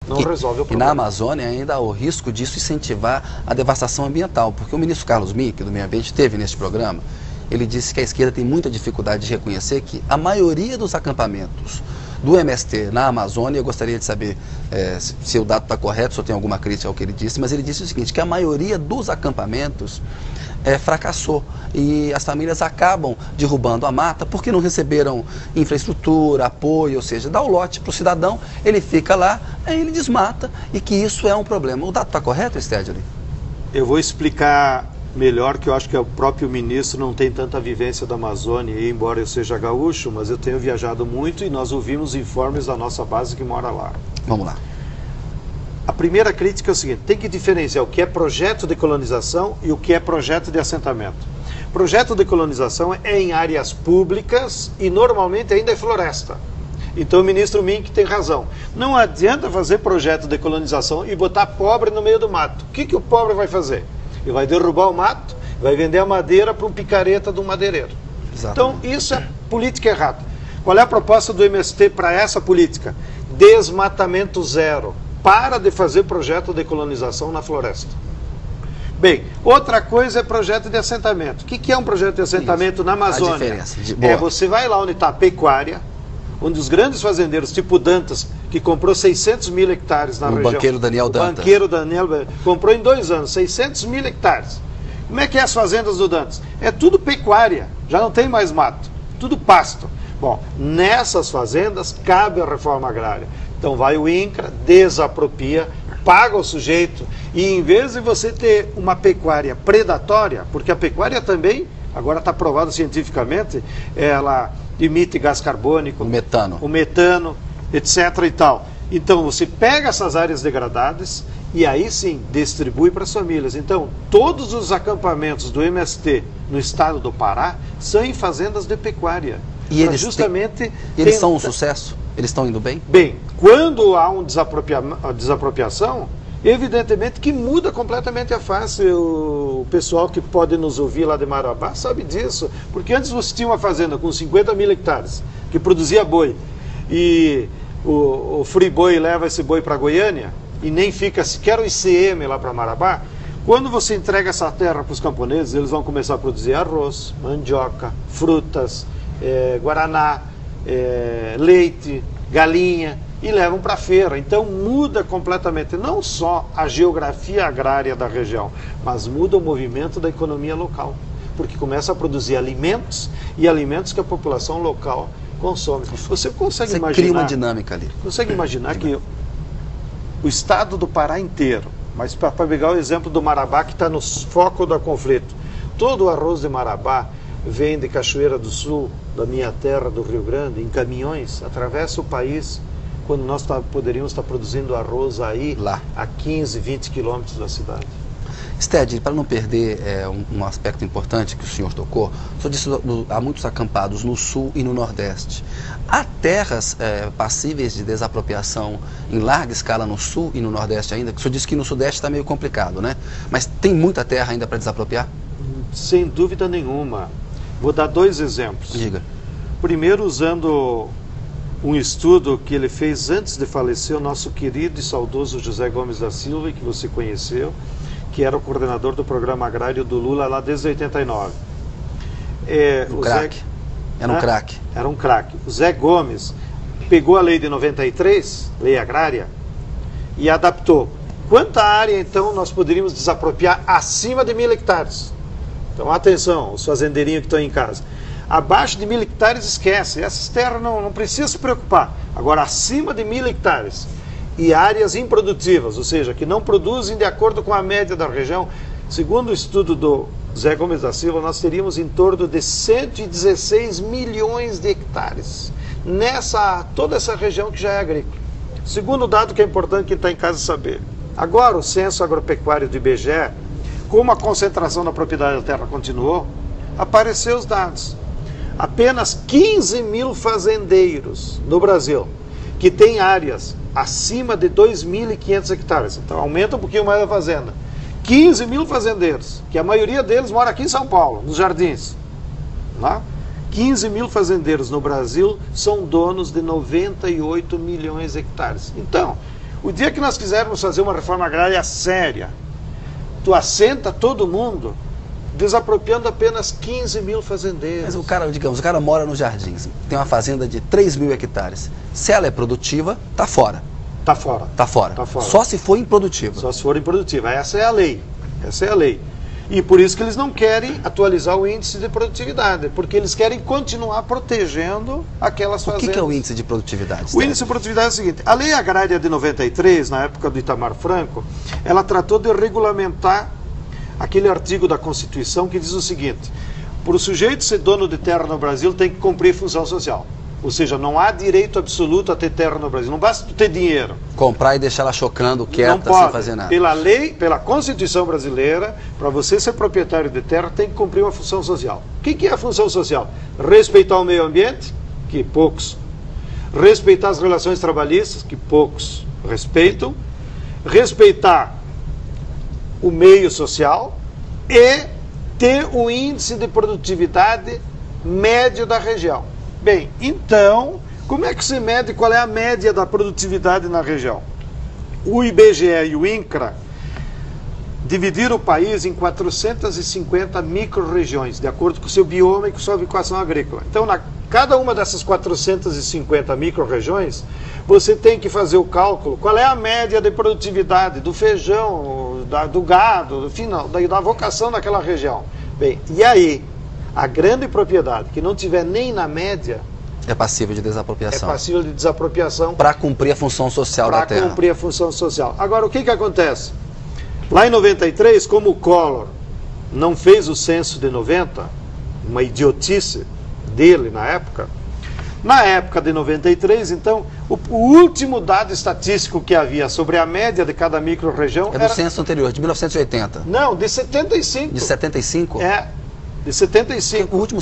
não resolve o problema. E na Amazônia ainda há o risco disso incentivar a devastação ambiental, porque o ministro Carlos Mink, do Meio Ambiente, esteve neste programa. Ele disse que a esquerda tem muita dificuldade de reconhecer que a maioria dos acampamentos do MST na Amazônia, eu gostaria de saber se o dado está correto, se eu tenho alguma crítica ao que ele disse, mas ele disse o seguinte, que a maioria dos acampamentos fracassou e as famílias acabam derrubando a mata porque não receberam infraestrutura, apoio, ou seja, dá o lote para o cidadão, ele fica lá, aí ele desmata e que isso é um problema. O dado está correto, Stedley? Eu vou explicar melhor, que eu acho que o próprio ministro não tem tanta vivência da Amazônia, e embora eu seja gaúcho, mas eu tenho viajado muito e nós ouvimos informes da nossa base que mora lá. Vamos lá. A primeira crítica é o seguinte, tem que diferenciar o que é projeto de colonização e o que é projeto de assentamento. Projeto de colonização é em áreas públicas e normalmente ainda é floresta. Então o ministro Mink tem razão. Não adianta fazer projeto de colonização e botar pobre no meio do mato. O que o pobre vai fazer? Ele vai derrubar o mato, vai vender a madeira para um picareta de um madeireiro. Exatamente. Então isso é política errada. Qual é a proposta do MST para essa política? Desmatamento zero. Para de fazer projeto de colonização na floresta. Bem, outra coisa é projeto de assentamento. O que é um projeto de assentamento na Amazônia? A diferença. Você vai lá onde está a pecuária, onde os grandes fazendeiros, tipo Dantas, que comprou 600 mil hectares na região. O banqueiro Daniel Dantas. O banqueiro Daniel comprou em 2 anos, 600 mil hectares. Como é que é as fazendas do Dantas? É tudo pecuária, já não tem mais mato, tudo pasto. Bom, nessas fazendas cabe a reforma agrária. Então vai o INCRA, desapropria, paga o sujeito, e em vez de você ter uma pecuária predatória, porque a pecuária também, agora está provado cientificamente, ela emite gás carbônico, o metano, etc. e tal. Então você pega essas áreas degradadas e aí sim distribui para as famílias. Então todos os acampamentos do MST no estado do Pará são em fazendas de pecuária. E eles eles são um sucesso? Eles estão indo bem? Bem, quando há uma desapropriação, evidentemente que muda completamente a face. O pessoal que pode nos ouvir lá de Marabá sabe disso, porque antes você tinha uma fazenda com 50 mil hectares, que produzia boi, e o Free Boi leva esse boi para Goiânia, e nem fica sequer o ICM lá para Marabá. Quando você entrega essa terra para os camponeses, eles vão começar a produzir arroz, mandioca, frutas, guaraná, leite, galinha, e levam para a feira. Então muda completamente não só a geografia agrária da região, mas muda o movimento da economia local, porque começa a produzir alimentos, e alimentos que a população local consome. Você consegue imaginar? Cria uma dinâmica ali. Consegue imaginar que o estado do Pará inteiro, mas para pegar o exemplo do Marabá, que está no foco do conflito, todo o arroz de Marabá vem de Cachoeira do Sul, da minha terra, do Rio Grande, em caminhões, atravessa o país, quando nós poderíamos estar produzindo arroz aí lá a 15, 20 quilômetros da cidade. Stedley, para não perder um aspecto importante que o senhor tocou, o senhor disse que há muitos acampados no sul e no nordeste. Há terras passíveis de desapropriação em larga escala no sul e no nordeste ainda? O senhor disse que no sudeste está meio complicado, né? Mas tem muita terra ainda para desapropriar? Sem dúvida nenhuma. Vou dar 2 exemplos. Diga. Primeiro, usando um estudo que ele fez antes de falecer, o nosso querido e saudoso José Gomes da Silva, que você conheceu, que era o coordenador do programa agrário do Lula lá desde 89. Um craque. Era um craque. Era um craque. O Zé Gomes pegou a lei de 93, lei agrária, e adaptou. Quanta área, então, nós poderíamos desapropriar acima de 1.000 hectares? Então, atenção, os fazendeirinhos que estão em casa. Abaixo de 1.000 hectares, esquece. Essas terras não precisa se preocupar. Agora, acima de 1.000 hectares e áreas improdutivas, ou seja, que não produzem de acordo com a média da região, segundo o estudo do Zé Gomes da Silva, nós teríamos em torno de 116 milhões de hectares toda essa região que já é agrícola. Segundo dado que é importante quem está em casa saber. Agora, o censo agropecuário do IBGE, como a concentração da propriedade da terra continuou, apareceu os dados. Apenas 15 mil fazendeiros no Brasil que têm áreas acima de 2.500 hectares. Então aumenta um pouquinho mais a fazenda. 15 mil fazendeiros, que a maioria deles mora aqui em São Paulo, nos Jardins. Lá? 15 mil fazendeiros no Brasil são donos de 98 milhões de hectares. Então, O dia que nós quisermos fazer uma reforma agrária séria, tu assenta todo mundo desapropriando apenas 15 mil fazendeiros. Mas o cara, digamos, o cara mora nos Jardins, tem uma fazenda de 3.000 hectares. Se ela é produtiva, tá fora. Tá fora. Tá fora. Tá fora. Só se for improdutiva. Só se for improdutiva. Essa é a lei. Essa é a lei. E por isso que eles não querem atualizar o índice de produtividade, porque eles querem continuar protegendo aquelas fazendas. O que é o índice de produtividade? O índice de produtividade é o seguinte: a Lei Agrária de 93, na época do Itamar Franco, ela tratou de regulamentar aquele artigo da Constituição que diz o seguinte: para o sujeito ser dono de terra no Brasil tem que cumprir função social. Ou seja, não há direito absoluto a ter terra no Brasil. Não basta tu ter dinheiro. Comprar e deixar ela chocando, quieta, não pode. Sem fazer nada. Pela lei, pela Constituição brasileira, para você ser proprietário de terra, tem que cumprir uma função social. O que é a função social? Respeitar o meio ambiente, que poucos. Respeitar as relações trabalhistas, que poucos respeitam. Respeitar o meio social e ter o índice de produtividade médio da região. Bem, então, como é que se mede qual é a média da produtividade na região? O IBGE e o INCRA dividiram o país em 450 micro-regiões, de acordo com o seu bioma e com sua vocação agrícola. Então, cada uma dessas 450 micro-regiões, você tem que fazer o cálculo, qual é a média de produtividade do feijão, do gado, da vocação daquela região. Bem, e aí, a grande propriedade que não tiver nem na média é passível de desapropriação. É passível de desapropriação. Para cumprir a função social da terra. Para cumprir a função social. Agora, o que acontece? Lá em 93, como o Collor não fez o censo de 90, uma idiotice dele na época de 93, então, o último dado estatístico que havia sobre a média de cada micro-região era do censo anterior, de 1980. Não, de 75. De 75? É, de 75. O último